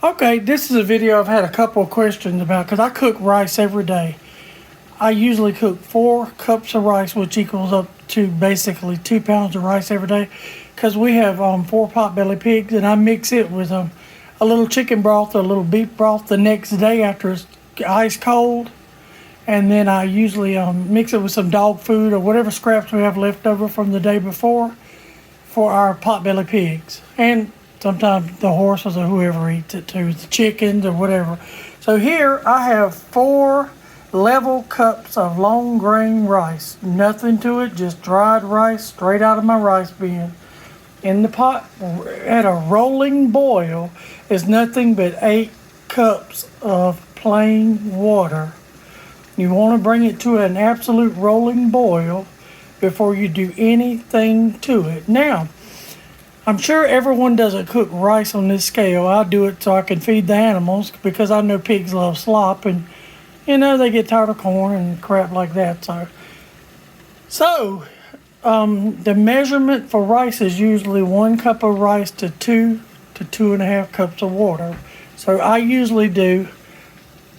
Okay, this is a video I've had a couple of questions about because I cook rice every day. I usually cook 4 cups of rice, which equals up to basically 2 pounds of rice every day because we have 4 potbelly pigs, and I mix it with a little chicken broth or a little beef broth the next day after it's ice cold. And then I usually mix it with some dog food or whatever scraps we have left over from the day before for our potbelly pigs. And sometimes the horses or whoever eats it too, the chickens or whatever. So here I have 4 level cups of long grain rice. Nothing to it, just dried rice straight out of my rice bin. In the pot at a rolling boil is nothing but 8 cups of plain water. You want to bring it to an absolute rolling boil before you do anything to it. Now, I'm sure everyone doesn't cook rice on this scale. I do it so I can feed the animals because I know pigs love slop, and they get tired of corn and crap like that. So the measurement for rice is usually 1 cup of rice to 2 to 2.5 cups of water. So I usually do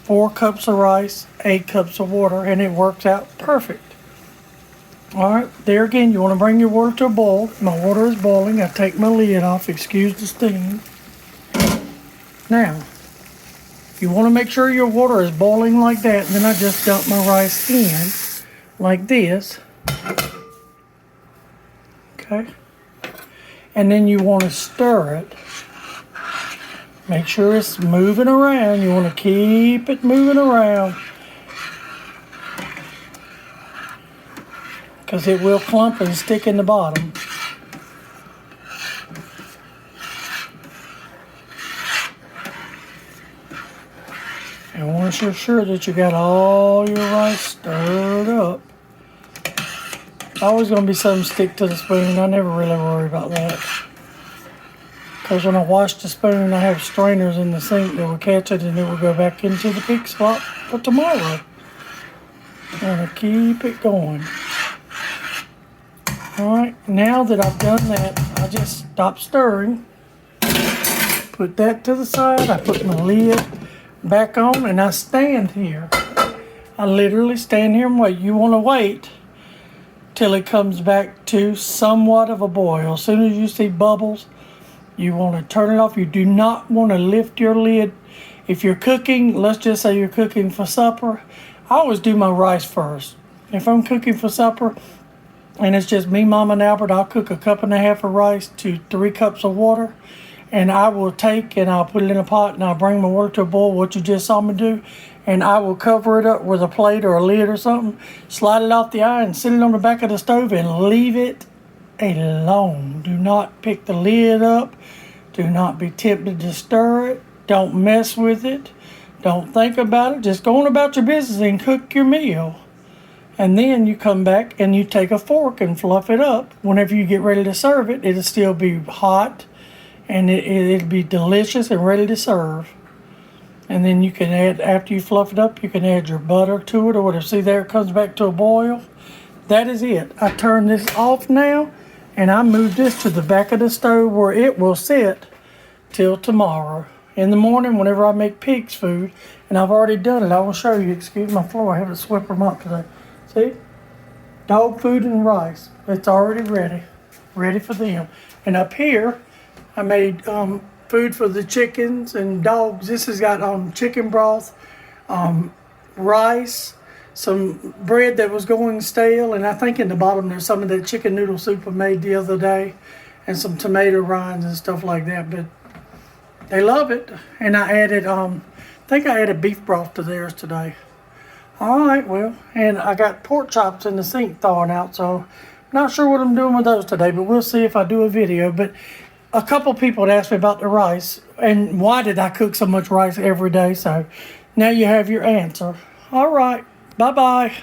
4 cups of rice, 8 cups of water, and it works out perfect. All right, there again, you want to bring your water to a boil. My water is boiling. I take my lid off, excuse the steam. Now, you want to make sure your water is boiling like that, and then I just dump my rice in like this. Okay. And then you want to stir it. Make sure it's moving around. You want to keep it moving around, because it will clump and stick in the bottom. And once you're sure that you got all your rice stirred up, always going to be something stick to the spoon. I never really worry about that, because when I wash the spoon, I have strainers in the sink that will catch it, and it will go back into the pig slop for tomorrow. I'm going to keep it going. Alright, now that I've done that, I just stop stirring, put that to the side, I put my lid back on, and I stand here. I literally stand here and wait. You want to wait till it comes back to somewhat of a boil. As soon as you see bubbles, you want to turn it off. You do not want to lift your lid. If you're cooking, let's just say you're cooking for supper, I always do my rice first. If I'm cooking for supper, and it's just me, Mom, and Albert, I'll cook 1.5 cups of rice to 3 cups of water. And I will take and I'll put it in a pot, and I'll bring my water to a boil, what you just saw me do. And I will cover it up with a plate or a lid or something, slide it off the eye and sit it on the back of the stove and leave it alone. Do not pick the lid up. Do not be tempted to stir it. Don't mess with it. Don't think about it. Just go on about your business and cook your meal. And then you come back and you take a fork and fluff it up. Whenever you get ready to serve it, it'll still be hot, and it'll be delicious and ready to serve. And then you can add, after you fluff it up, you can add your butter to it or whatever. See, there it comes back to a boil. That is it. I turn this off now, and I move this to the back of the stove where it will sit till tomorrow. In the morning, whenever I make pig's food, and I've already done it, I will show you. Excuse my floor, I haven't swept them up today. See? Dog food and rice. It's already ready for them. And up here, I made food for the chickens and dogs. This has got chicken broth, rice, some bread that was going stale, and I think in the bottom there's some of that chicken noodle soup I made the other day, and some tomato rinds and stuff like that. But they love it. And I added, I think I added beef broth to theirs today. All right, well, and I got pork chops in the sink thawing out, so not sure what I'm doing with those today, but we'll see if I do a video. But a couple people had asked me about the rice and why did I cook so much rice every day. So now you have your answer. All right, bye-bye.